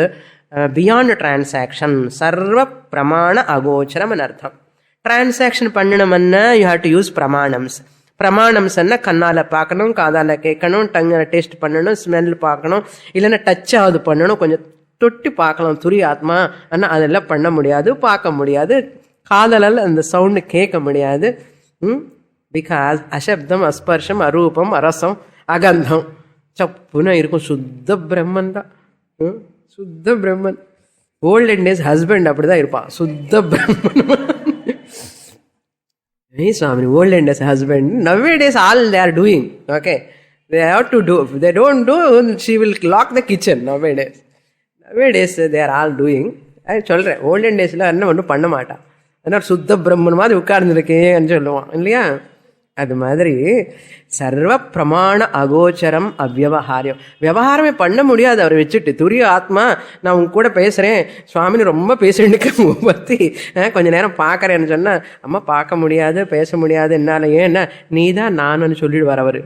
பியாண்ட் டிரான்சாக்ஷன். சர்வ பிரமாண அகோச்சரம் அர்த்தம். டிரான்சாக்ஷன் பண்ணணும்னா யூ ஹேவ் டு யூஸ் பிரமாணம்ஸ். பிரமாணம்ஸ்ன்னா கண்ணால் பார்க்கணும், காதால் கேட்கணும், டங்கில் டேஸ்ட் பண்ணணும், ஸ்மெல் பார்க்கணும், இல்லைன்னா டச் ஆகுது பண்ணணும், கொஞ்சம் தொட்டி பார்க்கலாம். துரிய ஆத்மா ஆனால் அதெல்லாம் பண்ண முடியாது, பார்க்க முடியாது, காதலால் அந்த சவுண்டு கேட்க முடியாது. பிகாஸ் அசப்தம், அஸ்பர்ஷம், அரூபம், அரசம், அகந்தம் சப்புன்னு இருக்கும். சுத்த பிரம்மன் தான், சுத்த பிரம்மன். ஓல்டன் டேஸ் ஹஸ்பண்ட் அப்படிதான் இருப்பான், சுத்த பிரம்மன். Hey Swami, olden days husband. Nowadays all they are doing. Okay, they have to do. If they don't do, she will lock the kitchen. Nowadays they are all doing. I சொல்றேன், olden daysல என்ன ஒன்றும் பண்ண மாட்டான். அதனால சுத்த பிரம்மன் மாதிரி உட்கார்ந்துருக்கேன்னு சொல்லுவான் இல்லையா. அது மாதிரி சர்வ பிரமாண அகோச்சரம் அவ்யவஹாரியம். விவகாரமே பண்ண முடியாது அவரை வச்சுட்டு. துரிய ஆத்மா, நான் உங்க கூட பேசுறேன், சுவாமினி ரொம்ப பேசிட்டு பத்தி கொஞ்ச நேரம் பார்க்கறேன்னு சொன்னா, அம்மா பார்க்க முடியாது, பேச முடியாது, என்னால. ஏன்னா நீ தான் நானுன்னு சொல்லிடுவார் அவரு.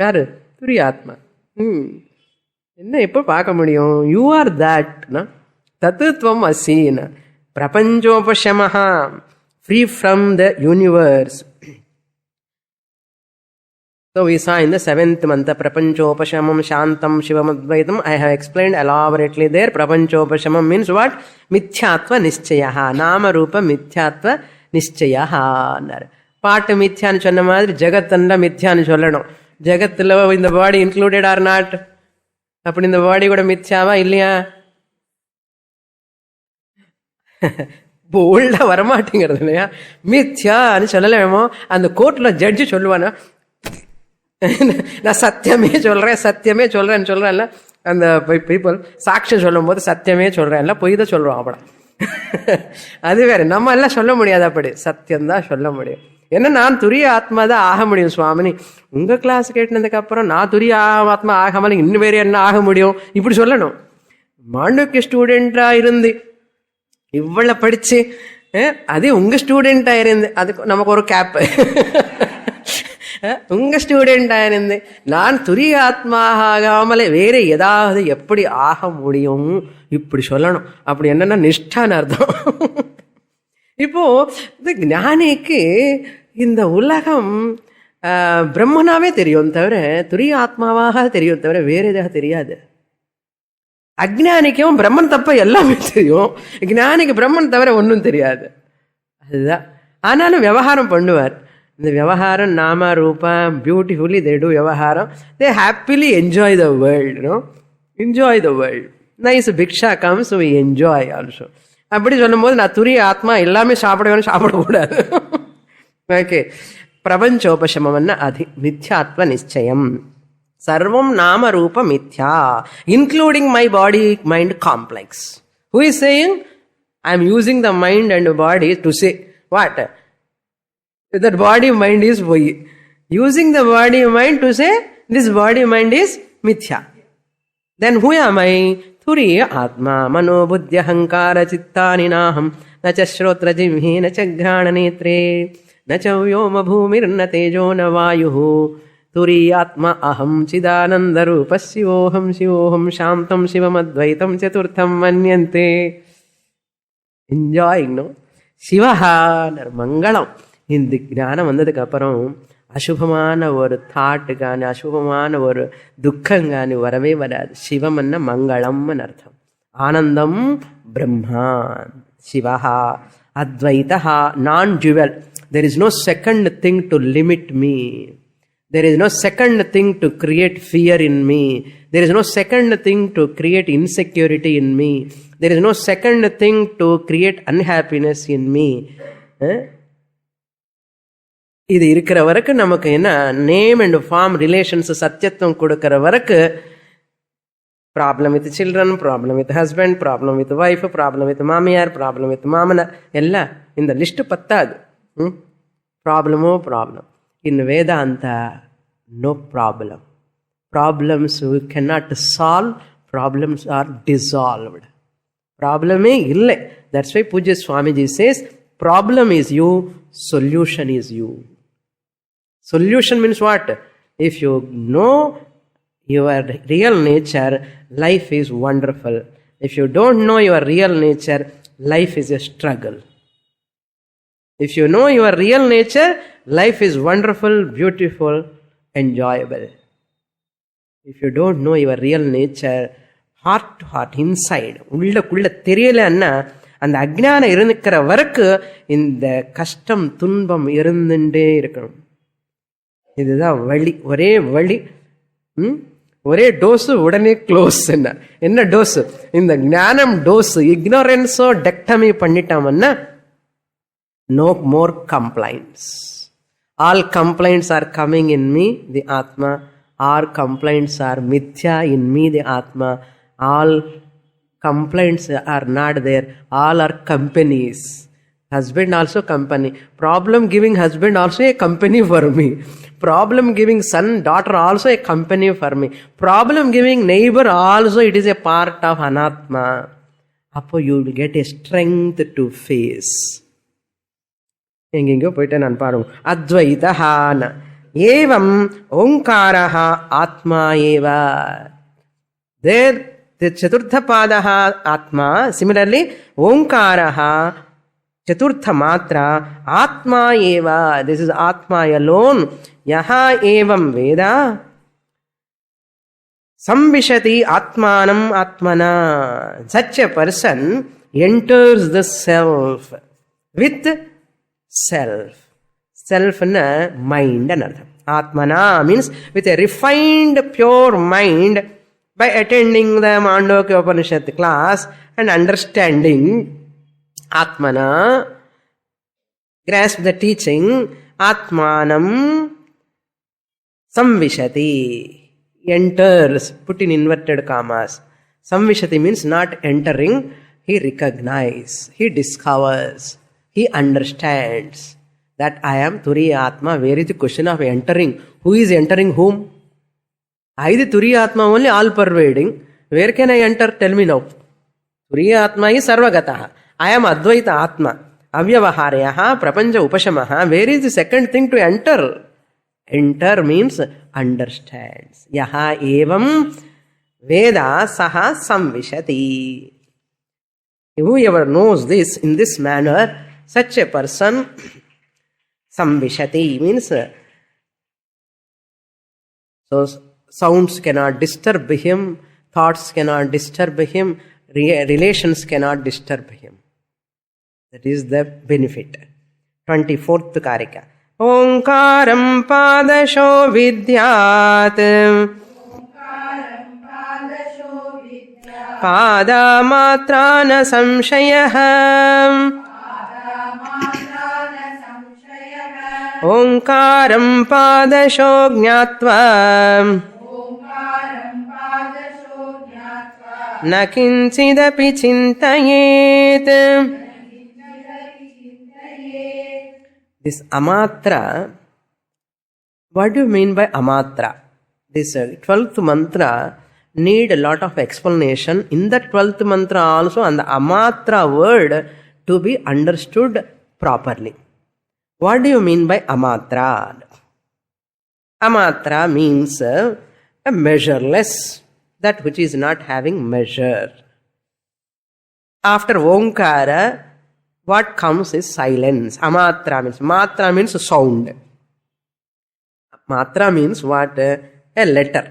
யாரு? துரிய ஆத்மா. என்ன எப்போ பார்க்க முடியும்? யூ ஆர் தட்னா தத்துவம் அசின்னா பிரபஞ்சோபசமஹா, free from the universe. So we saw in the 7th month, Prapanchopashamam Shantam Shivam Advaitam. I have explained elaborately there. Prapanchopashamam means what? Mithyatva Nishchayaha. Nama Rupa Mithyatva Nishchayaha. Paata Mithyan சொன்ன மாதிரி ஜெகத்தண்டா மித்யான்னு சொல்லணும். ஜெகத்தில் இந்த பாடி included R not? அப்படி இந்த பாடி கூட மித்யாவா இல்லையா? போல்டா வரமாட்டேங்கிறது இல்லையா? மித்யான்னு சொல்லலாமோ? அந்த கோர்ட்ல ஜட்ஜு சொல்லுவானா, நான் சத்தியமே சொல்றேன்னு சொல்றேன்ல. அந்த பீப்புள் சாட்சியம் சொல்லும் போது சத்தியமே சொல்றேன்ல, பொய் தான் சொல்றோம். அப்படா அது வேற. நம்ம எல்லாம் சொல்ல முடியாது, அப்படி சத்தியம்தான் சொல்ல முடியும். ஏன்னா நான் துரிய ஆத்மா தான் ஆக முடியும். சுவாமினி உங்க கிளாஸ் கேட்டினதுக்கு அப்புறம் நான் துரிய ஆத்மா ஆகாமல் இன்னும் வேற என்ன ஆக முடியும்? இப்படி சொல்லணும். மாண்டூக்கிய ஸ்டூடெண்டா இருந்து இவ்வளவு படிச்சு அதே உங்க ஸ்டூடெண்டா இருந்து, அதுக்கு நமக்கு ஒரு கேப். உங்க ஸ்டூடெண்டா இருந்து நான் துரிய ஆத்மா ஆகாமலே வேற ஏதாவது எப்படி ஆக முடியும்? இப்படி சொல்லணும். அப்படி என்னன்னா நிஷ்டான்னு அர்த்தம். இப்போ இந்த ஞானிக்கு இந்த உலகம் பிரம்மனாவே தெரியும் தவிர, துரிய ஆத்மாவாக தெரியும் தவிர வேற எதாக தெரியாது. அஜ்ஞானிக்கும் பிரம்மன் தப்ப எல்லாமே தெரியும், ஞானிக்கு பிரம்மன் தவிர ஒன்றும் தெரியாது. அதுதான். ஆனாலும் விவகாரம் பண்ணுவார். இந்த விவகாரம் நாம ரூபா பியூட்டிஃபுல்லி தே டூ விவகாரம். They happily enjoy the world. Enjoy the world. Nice பிக்ஷா கம்ஸ், வி என்ஜாய் ஆல்சோ. அப்படி சொல்லும் போது நான் துரிய ஆத்மா எல்லாமே சாப்பிடக்கூடாது. ஓகே. பிரபஞ்சோபசமம்னா அதி மித்யாத்வ நிச்சயம். சர்வம் நாம ரூப மித்யா including my body mind complex. Who is saying? I am using the mind and body to say what? That body mind is voyi. Using the body mind to say this body mind is mithya. Then who am I? Turiya Atma Mano Buddhya Hankara Chittani Naham Na cha Shrotra Jimhi Na cha Ghrana Netre Na cha Vyoma Bhumir Na Tejo Na Vayuhu Turiya Atma Aham Chidananda Rupa Shivoham Shantam Shivam Advaitam Chaturtham Manyante. Enjoying, no? Shivaha Mangalam. இந்த ஞானம் வந்ததுக்கு அப்புறம் அசுபமான ஒரு thought Ghani, அசுபமான ஒரு துக்கம் கானி வரவே வராது. சிவம்னா மங்களம்னு அர்த்தம். ஆனந்தம் பிரம்மா சிவஹா அத்வைதஹா non dual. There is no second thing to limit me. There is no second thing to create fear in me. There is no second thing to create insecurity in me. There is no second thing to create unhappiness in me. இது இருக்கிற வரைக்கும் நமக்கு என்ன name and form relations சத்தியத்துவம் கொடுக்கிற வரைக்கும் problem with children, problem with husband, problem with wife, problem with mamiyar, problem with mamanar, எல்லாம் இந்த லிஸ்ட் பத்தாது. ப்ராப்ளமோ problem. In Vedanta no problem. Problems we cannot solve, problems are dissolved. ப்ராப்ளமே இல்லை. That's why Pujya Swamiji says problem is you, solution is you. Solution means what? If you know your real nature, life is wonderful. If you don't know your real nature, life is a struggle. If you know your real nature, life is wonderful, beautiful, enjoyable. If you don't know your real nature, heart to heart, inside, உள்ளக்குள்ள தெரியலன்னா அந்த அஜ்ஞானம் இருக்கிற வரைக்கும் இந்த கஷ்டம் துன்பம் இருந்துட்டே இருக்கணும். இதுதான் வழி, ஒரே வழி. ஒரே டோஸு, உடனே க்ளோஸ். என்ன டோஸு? இந்த ஞானம் டோஸு. இக்னோரன்ஸோ டெக்டமி பண்ணிட்டோம்னா no more complaints. All complaints are coming in me the atma. All complaints are mithya in me the atma. All complaints are not there. All are companies. Husband also company. Problem giving husband also a company for me. Problem giving son, daughter also a company for me. Problem giving neighbor also, it is a part of anatma. Appo you will get a strength to face. எங்கெங்கோ போயிட்டு நான் பாருங்க. அத்வைதஹான ஏவம் ஓங்காரஹ ஆத்மா ஏவ. There the chaturtha padaha atma. Similarly, onkaraha chaturtha matra atma eva. This is atma alone. Yaha evam veda samvishati atmanam atmana. Such a person enters the self with self. Self in a mind. Atmana means with a refined pure mind. By attending the Mandukyopanishad class and understanding Atmana, grasp the teaching, Atmanam Samvishati, enters, put in inverted commas. Samvishati means not entering, he recognizes, he discovers, he understands that I am Turiya Atma. Where is the question of entering? Who is entering whom? Either Turiya Atma only all pervading. Where can I enter? Tell me now. Turiya Atma is Sarvagataha. I am Advaita Atma. Avyavaharyaha Prapancha Upashamaha. Where is the second thing to enter? Enter means understands. Yaha evam Veda Saha Samvishati. Whoever knows this in this manner, such a person Samvishati means so sounds cannot disturb him, thoughts cannot disturb him, relations cannot disturb him. That is the benefit. 24th Karika. Omkaram padasho vidyat pada matrana samshayah. Omkaram padasho jnatva na kinchidapi chintayet. This amatra, what do you mean by amatra? This 12th mantra need a lot of explanation. In the 12th mantra also, and the amatra word to be understood properly. What do you mean by amatra? Amatra means a measureless, that which is not having measure. After Omkara, what comes is silence. Amatra means, matra means sound. Matra means what? A letter.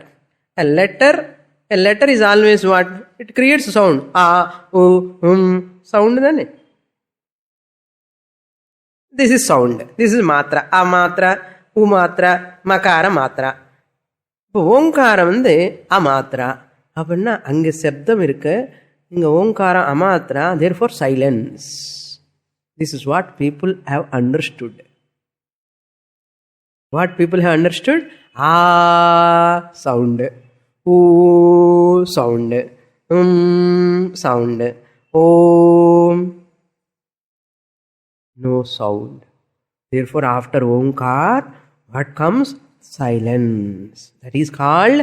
A letter is always what? It creates sound. A, u, sound. This is sound. This is matra. Amatra, umatra, makara matra. ஓங்காரம் அமாத்ரா அப்படின்னா அங்கே சப்தம் இருக்கு, இங்கே ஓங்காரம் அமாத்ரா, therefore silence. This is what people have understood. What people have understood? Sound, sound, sound, om, no sound. Therefore after omkar, what comes? Silence. That is called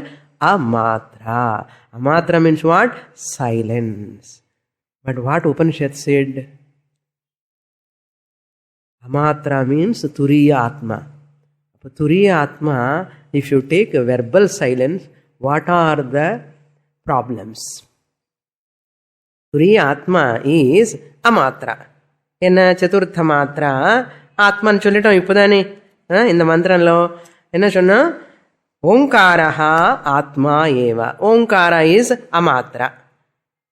amatra. Amatra means what? Silence. But what Upanishad said? Amatra means Turiya Atma. Turiya Atma, if you take a verbal silence, what are the problems? Turiya Atma is amatra. Enna chaturtha matra Atman சொல்லிட்டோம் இப்போதானே இந்த மந்திரம்ல என்ன சொன்னா? ஓங்காரஹா ஆத்மா ஏவ. ஓங்கார is அமாத்ரா.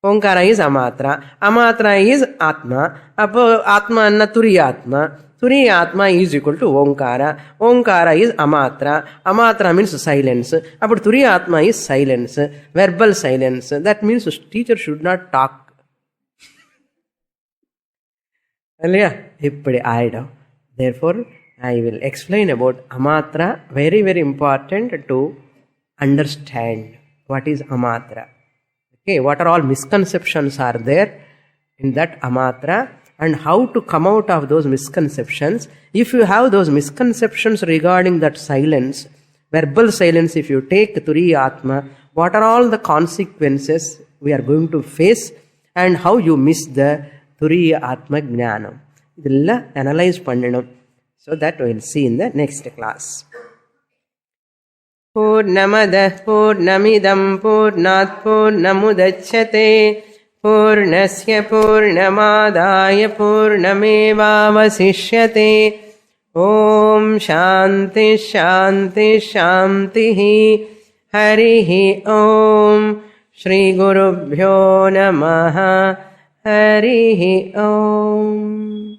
ஓங்கார is அமாத்ரா. அமாத்ரா இஸ் ஆத்மா. அப்போ ஆத்மா என்ன? துரியாத்மா. துரியாத்மா is equal to Omkara. Omkara is அமாத்ரா. அமாத்ரா மீன்ஸ் சைலன்ஸ். அப்படி துரியாத்மா is silence, verbal silence. That means teacher should not talk. இல்லையா? இப்படி ஆயிடும். Therefore, I will explain about amatra. Very, very important to understand what is amatra. Okay, what are all misconceptions are there in that amatra, and how to come out of those misconceptions. If you have those misconceptions regarding that silence, verbal silence, if you take Turiya Atma, what are all the consequences we are going to face and how you miss the Turiya Atma Jnanam. Idella analyze panninam. So that we will see in the next class. Purnamadah Purnamidam Purnat Purnamudachyate Purnasya Purnamadaya Purnamevavasishyate. Om Shanti Shanti Shanti Harihi Om. Shri Gurubhyo Namaha. Harihi Om.